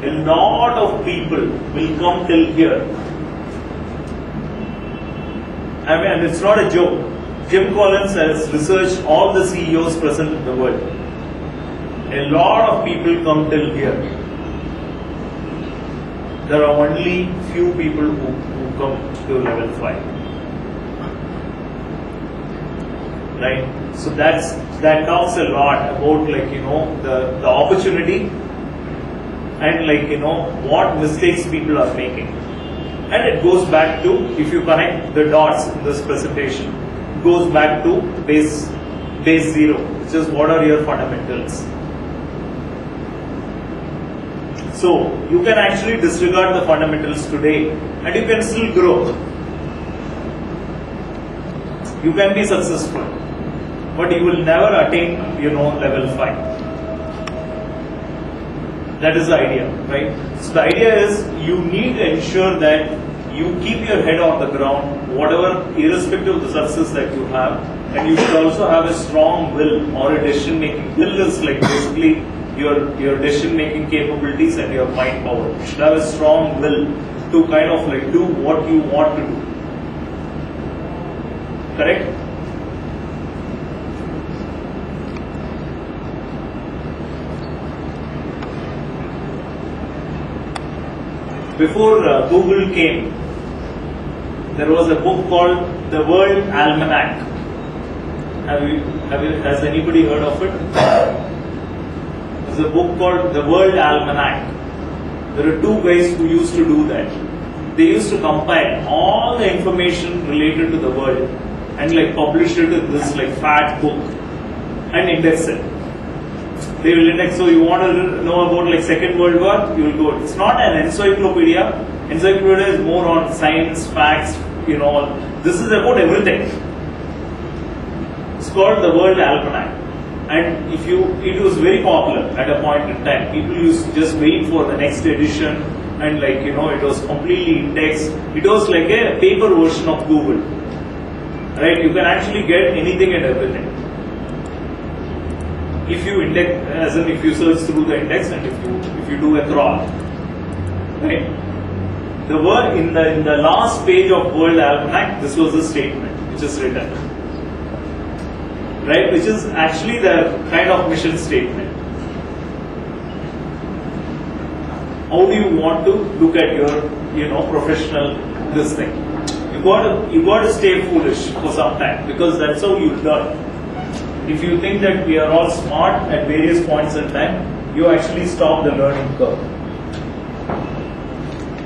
a lot of people will come till here. I mean, and it's not a joke. Jim Collins has researched all the CEOs present in the world. A lot of people come till here. There are only few people who come to level 5. Right? So that talks a lot about the opportunity and what mistakes people are making. And it goes back to, if you connect the dots in this presentation, it goes back to base 0, which is what are your fundamentals. So you can actually disregard the fundamentals today and you can still grow. You can be successful, but you will never attain, level 5. That is the idea, right? So the idea is you need to ensure that you keep your head on the ground, whatever, irrespective of the success that you have, and you should also have a strong will or a decision making. Will is like basically your decision making capabilities and your mind power. You should have a strong will to kind of do what you want to do. Correct? Before Google came, there was a book called The World Almanac. Has anybody heard of it? There's a book called The World Almanac. There are two guys who used to do that. They used to compile all the information related to the world and publish it in this fat book and index it. They will index. So you want to know about Second World War, you will go. It's not an encyclopedia. Encyclopedia is more on science, facts, This is about everything. It's called the World Almanac. And it was very popular at a point in time. People used to just wait for the next edition and it was completely indexed. It was like a paper version of Google. Right? You can actually get anything and everything. If you index, as in if you search through the index and if you do a crawl, right? The word in the last page of World Almanac, this was the statement which is written, right? Which is actually the kind of mission statement. How do you want to look at your professional this thing? You got to stay foolish for some time because that's how you learn. If you think that we are all smart at various points in time, you actually stop the learning curve.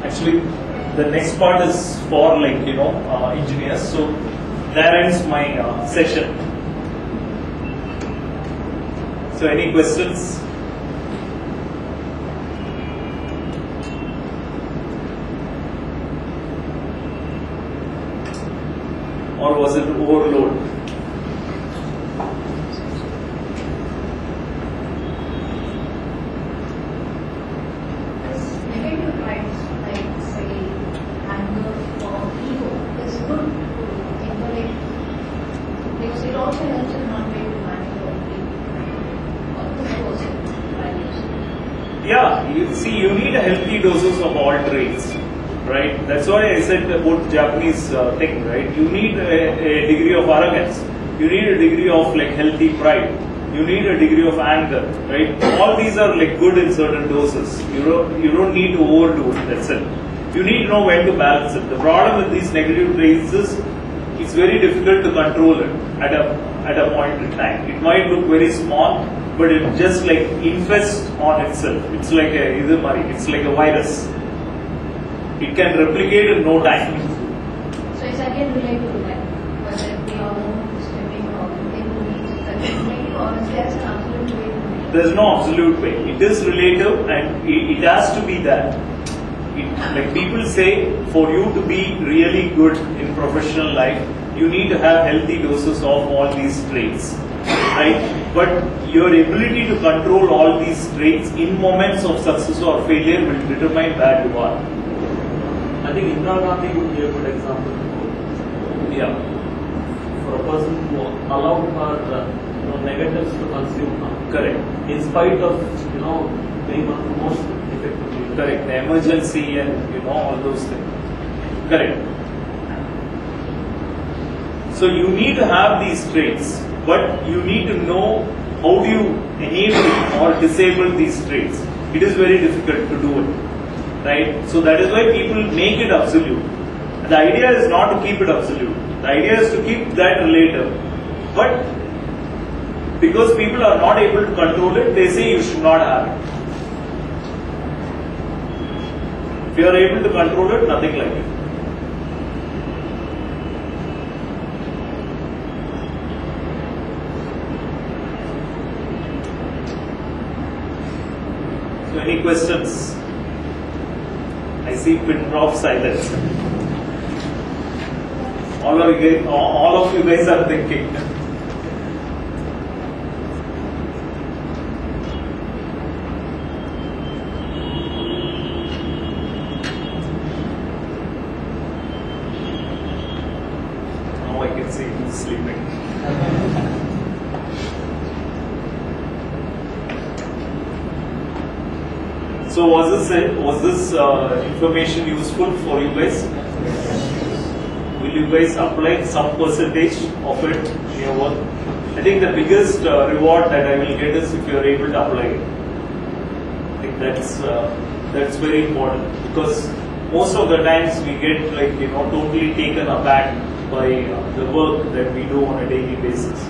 Actually, the next part is for engineers. So that ends my session. So any questions? Or was it overload? You need a healthy doses of all traits, right? That's why I said about the Japanese thing, right? You need a degree of arrogance. You need a degree of healthy pride. You need a degree of anger, right? All these are good in certain doses. You don't need to overdo it. That's it. You need to know when to balance it. The problem with these negative traits is it's very difficult to control it at a point in time. It might look very small, but it just infests on itself. It's like a virus. It can replicate in no time. So it's again related to whether we are stepping or maybe or is there an absolute way? There's no absolute way. It is relative and it has to be that. People say, for you to be really good in professional life, you need to have healthy doses of all these traits, right? But your ability to control all these traits in moments of success or failure will determine where you are. I think Indira Gandhi would be a good example. Yeah. For a person who allowed her negatives to consume her. Correct. In spite of being one of the most effective leaders. Correct. The emergency and all those things. Correct. So you need to have these traits, but you need to know how do you enable or disable these traits. It is very difficult to do it, right? So that is why people make it absolute. The idea is not to keep it absolute. The idea is to keep that relative. But because people are not able to control it, they say you should not have it. If you are able to control it, nothing like it. So any questions? I see pin drop silence. All of you guys are thinking. Now I can see who's sleeping. So was this information useful for you guys? Will you guys apply some percentage of it in your work? I think the biggest reward that I will get is if you are able to apply it. I think that's very important, because most of the times we get totally taken aback by the work that we do on a daily basis.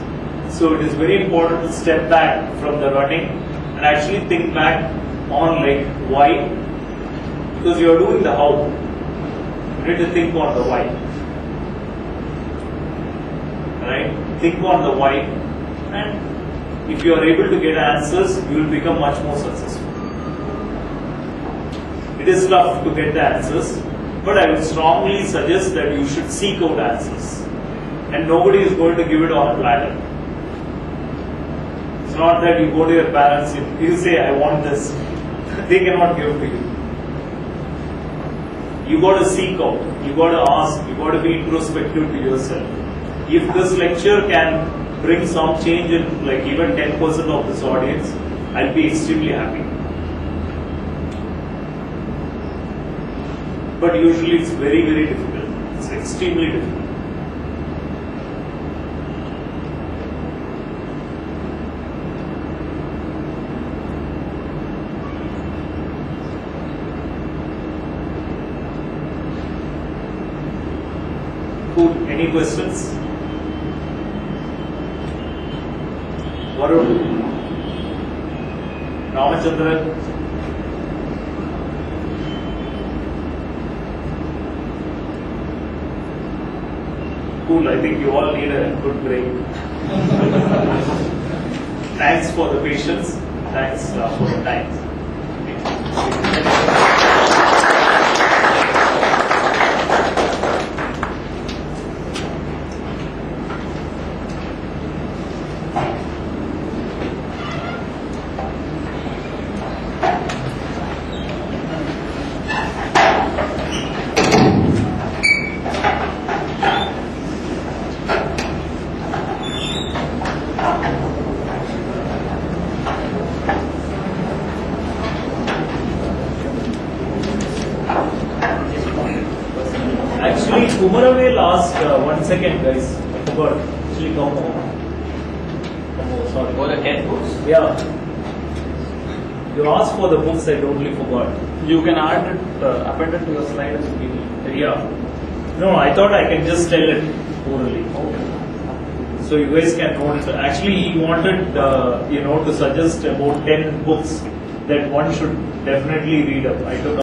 So it is very important to step back from the running and actually think back on why, because you are doing the how. You need to think on the why. Right? Think on the why, and if you are able to get answers, you will become much more successful. It is tough to get the answers, but I would strongly suggest that you should seek out answers, and nobody is going to give it on a platter. It's not that you go to your parents, you say, I want this. They cannot give to you. You got to seek out, you got to ask, you got to be introspective to yourself. If this lecture can bring some change in even 10% of this audience, I'll be extremely happy. But usually it's very, very difficult. It's extremely difficult. Cool. Any questions? Varun, Ramachandran. Cool, I think you all need a good break. Thanks for the patience. Thanks for the time. Actually, Kumaravel asked, 1 second guys, I forgot. Actually, come home. Sorry. For the 10 books? Yeah. You asked for the books, I totally forgot. You can add it, append it to your slide as PDF. Yeah. No, I thought I can just tell it orally. Okay. So you guys can note it. Actually, he wanted, to suggest about 10 books that one should definitely read up. I took